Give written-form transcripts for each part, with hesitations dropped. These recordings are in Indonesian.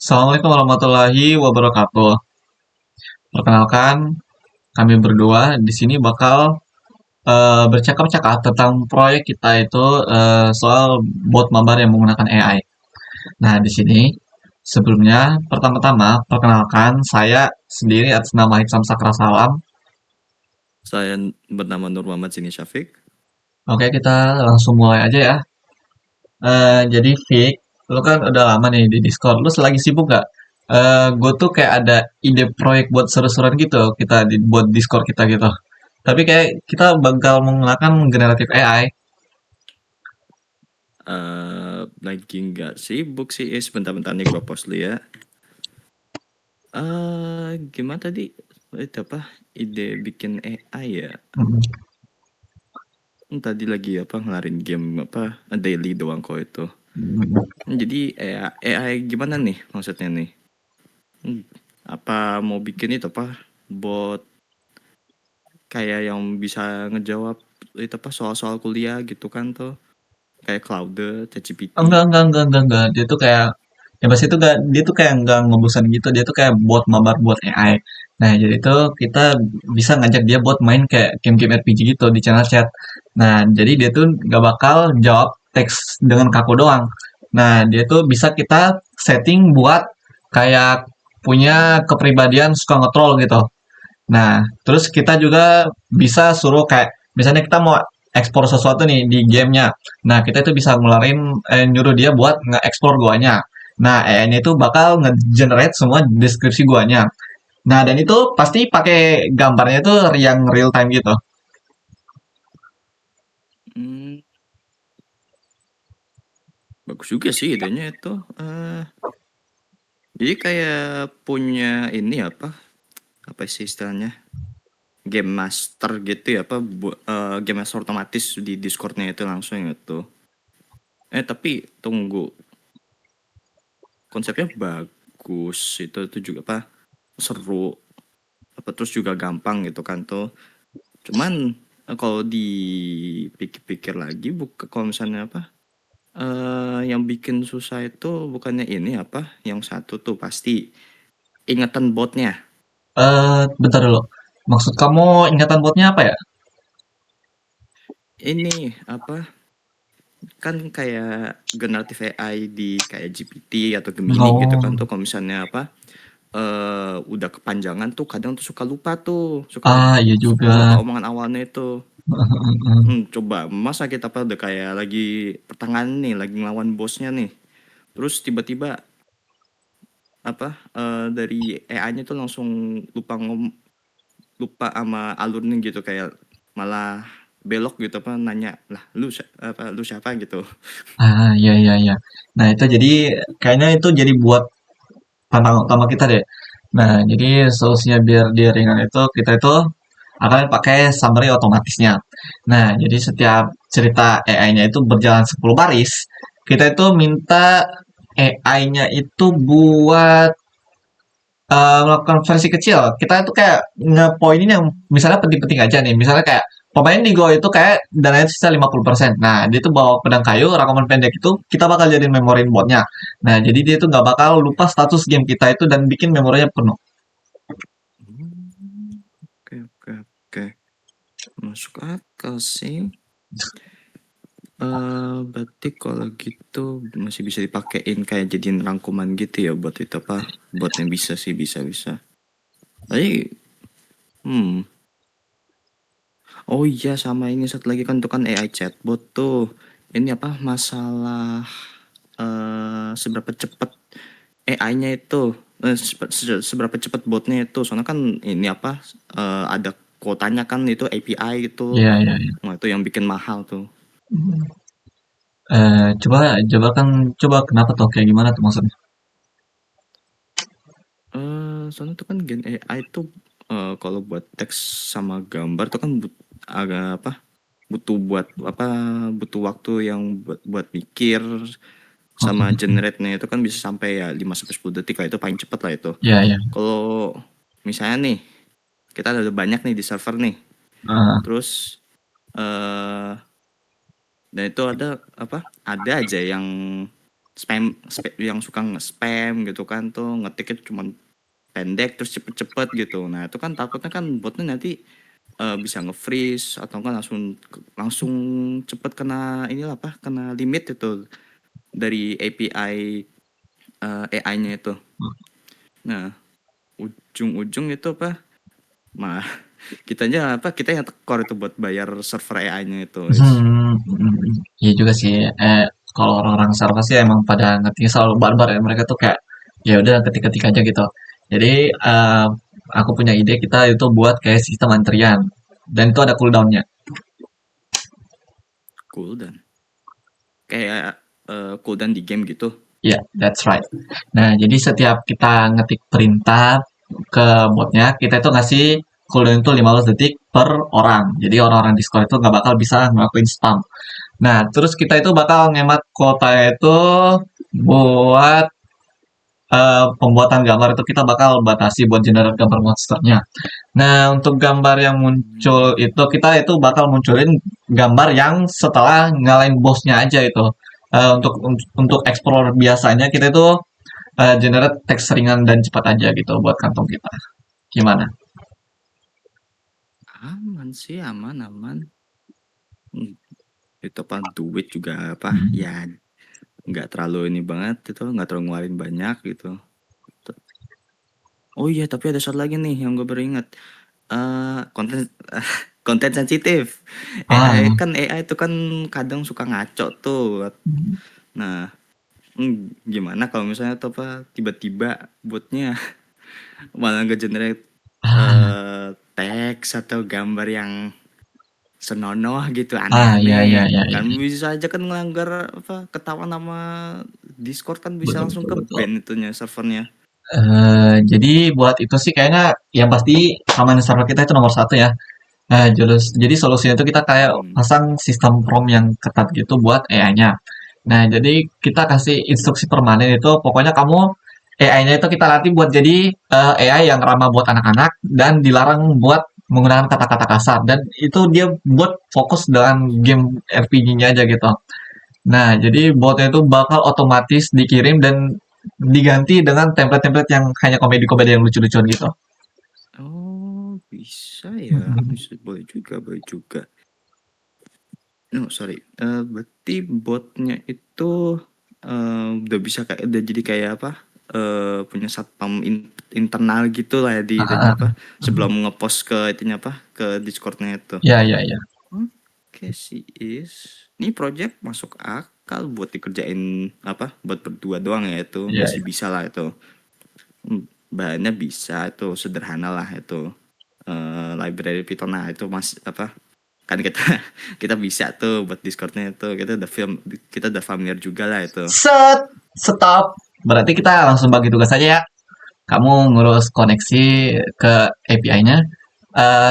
Assalamualaikum warahmatullahi wabarakatuh. Perkenalkan, kami berdua di sini bakal bercakap-cakap tentang proyek kita itu soal bot mabar yang menggunakan AI. Nah, di sini sebelumnya pertama-tama perkenalkan saya sendiri atas nama Hitsam Sakra Salam. Saya bernama Nur Muhammad Zini Syafiq. Oke, kita langsung mulai aja ya. Jadi Fik, lu kan udah lama nih di Discord. Lu selagi sibuk gak? Gue tuh kayak ada ide proyek buat seru-seruan gitu kita buat Discord kita gitu. Tapi kayak kita bakal menggunakan generatif AI. Lagi nggak sibuk sih, sebentar-bentar nih gue post dulu ya. Gimana tadi? Itu apa? Ide bikin AI ya? Mm, Tadi lagi apa ngelarin game apa? Daily doang kok itu. mm. Jadi AI gimana nih maksudnya nih? Hmm, Apa mau bikin itu apa? Bot kayak yang bisa ngejawab itu apa soal-soal kuliah gitu kan tuh? Kayak Claude, ChatGPT. Enggak. Dia tuh kayak yang pasti itu gak, dia tuh kayak nggak ngebosan gitu. Dia tuh kayak bot mabar buat AI. Nah, jadi tuh kita bisa ngajak dia buat main kayak game-game RPG gitu di channel chat. Nah, jadi dia tuh gak bakal jawab teks dengan kaku doang. Nah, dia tuh bisa kita setting buat kayak punya kepribadian suka nge-troll gitu. Nah, terus kita juga bisa suruh kayak misalnya kita mau ekspor sesuatu nih di gamenya. Nah, kita itu bisa nyuruh dia buat nge-explore guanya. Nah, AI-nya itu bakal nge-generate semua deskripsi guanya. Nah, dan itu pasti pakai gambarnya itu yang real time gitu. Hmm, Bagus juga sih idenya itu. Jadi kayak punya ini apa sih istilahnya? Game master gitu ya apa game master otomatis di Discordnya itu langsung itu. Tapi tunggu, konsepnya bagus itu juga apa seru apa terus juga gampang gitu kan tuh. Cuman kalau dipikir-pikir lagi kalau misalnya apa yang bikin susah itu bukannya ini apa yang satu tuh pasti ingatan botnya. Bentar dulu. Maksud kamu ingatan botnya apa ya? Ini apa kan kayak generatif AI di kayak GPT atau Gemini gitu Oh, kan tuh kalau misalnya apa udah kepanjangan tuh kadang tuh suka lupa tuh suka iya suka juga. lupa omongan awalnya itu. Coba masa kita pada kayak lagi pertengahan nih lagi ngelawan bosnya nih terus tiba-tiba apa dari AI-nya tuh langsung lupa lupa sama alurnya gitu kayak malah belok gitu apa nanya lah lu siapa gitu. Iya. Nah, itu jadi kayaknya itu jadi buat tantangan utama kita deh. Nah, jadi solusinya biar dia ringan itu kita itu akan pakai summary otomatisnya. Nah, jadi setiap cerita AI-nya itu berjalan 10 baris, kita itu minta AI-nya itu buat melakukan versi kecil. Kita itu kayak ngepoinin yang misalnya penting-penting aja nih. Misalnya kayak pemain di Go itu kayak dananya sisa 50%. Nah, dia tuh bawa pedang kayu, rangkuman pendek itu kita bakal jadiin memory botnya. Nah, jadi dia tuh nggak bakal lupa status game kita itu dan bikin memorinya penuh. Oke oke oke, masuk akal sih. Berarti kalau gitu masih bisa dipakein kayak jadiin rangkuman gitu ya buat itu apa buat yang bisa sih bisa bisa. Tapi hmm oh iya sama ini satu lagi kan itu kan AI chatbot tuh. Ini apa masalah seberapa cepat AI-nya itu seberapa cepat botnya itu soalnya kan ini apa ada kuotanya kan itu API gitu. Iya. Nah itu yang bikin mahal tuh. Coba coba kan coba kenapa tuh kayak gimana tuh maksudnya? Soalnya tuh kan Gen AI tuh kalau buat teks sama gambar tuh kan agak apa butuh buat apa butuh waktu yang buat mikir sama generate-nya itu kan bisa sampai ya 5 sampai 10 detik lah itu paling cepet lah itu. Iya. Kalau misalnya nih kita ada banyak nih di server nih. Heeh. Terus eh dan itu ada apa? Ada aja yang yang suka nge-spam gitu kan tuh, ngetiknya cuman pendek terus cepet-cepet gitu. Nah, itu kan takutnya kan botnya nanti bisa nge-freeze atau kan langsung langsung cepet kena inilah apa, kena limit itu dari API AI-nya itu. Nah, ujung-ujung itu apa? Mah kitanya apa? Kita yang tekor itu buat bayar server AI-nya itu. Iya juga sih. Kalau orang-orang server sih emang pada ngetik selalu barbar ya. Mereka tuh kayak ya udah ketik-ketik aja gitu. Jadi aku punya ide kita itu buat kayak sistem antrian dan itu ada cooldownnya. Cooldown. Kayak cooldown di game gitu. Ya, yeah, that's right. Nah, jadi setiap kita ngetik perintah ke botnya, kita itu ngasih cooldown itu 15 detik per orang. Jadi orang-orang Discord itu nggak bakal bisa ngelakuin spam. Nah, terus kita itu bakal ngemat kuota itu buat pembuatan gambar itu kita bakal batasi buat generate gambar monsternya. Nah, untuk gambar yang muncul Hmm. itu kita itu bakal munculin gambar yang setelah ngalahin bosnya aja itu. Untuk explore biasanya kita itu generate teks ringan dan cepat aja gitu buat kantong kita. Gimana? Aman sih, aman aman. Hmm, itu apa duit juga apa Hmm. ya nggak terlalu ini banget itu, nggak terlalu ngeluarin banyak gitu. Oh iya, tapi ada satu lagi nih yang gue baru ingat. Konten konten sensitif. Ah, AI itu kan kadang suka ngaco tuh. Nah, gimana kalau misalnya tuh apa tiba-tiba botnya malah nge-generate ah, teks atau gambar yang senonoh gitu, aneh-aneh. ya, ya, ya, ya. Kan bisa aja kan ngelanggar apa, ketahuan nama Discord kan bisa Betul, langsung betul, ke betul. ban itunya servernya. Jadi buat itu sih kayaknya yang pasti keamanan server kita itu nomor satu ya. Jadi solusinya itu kita kayak Hmm. pasang sistem prompt yang ketat gitu buat AI-nya. Nah, jadi kita kasih instruksi permanen itu pokoknya kamu AI-nya itu kita latih buat jadi AI yang ramah buat anak-anak dan dilarang buat menggunakan kata-kata kasar dan itu dia buat fokus dengan game RPG-nya aja gitu. Nah, jadi botnya itu bakal otomatis dikirim dan diganti dengan template-template yang hanya komedi-komedi yang lucu-lucuan gitu. Oh, bisa ya. Bisa, boleh juga, boleh juga. No, sorry. Berarti botnya itu udah bisa kayak udah jadi kayak apa? Punya satpam internal gitu lah ya di itunya apa? Sebelum ngepost ke itunya apa? Ke Discordnya itu. Ya, ya, ya. Oke sih is. Ini project masuk akal buat dikerjain apa? Buat berdua doang ya itu Ya, masih ya. bisa lah itu. Bahannya bisa itu sederhana lah itu. Library Python nah itu mas apa? Kan kita kita bisa tuh buat Discordnya itu kita udah familiar juga lah itu. Stop. Berarti kita langsung bagi tugas aja ya. Kamu ngurus koneksi ke API-nya.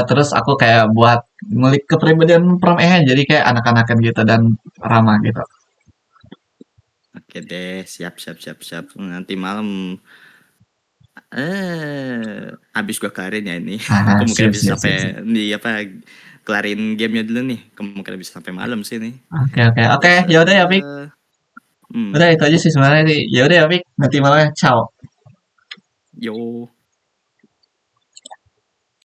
Terus aku kayak buat ngulik kepribadian Pram jadi kayak anak-anakan gitu dan ramah gitu. Oke deh, siap siap siap siap. Nanti malam habis gua kelarin ya ini. Kemungkinan Siap, bisa siap, siap, siap. sampai di apa kelarin gamenya dulu nih. Kemungkinan bisa sampai malam sih nih. Oke, oke, oke. Terus Ya udah ya, Pik. hmm, Udah itu aja sih sebenarnya sih. Ya udah ya, Pik. Nanti malam ciao. yo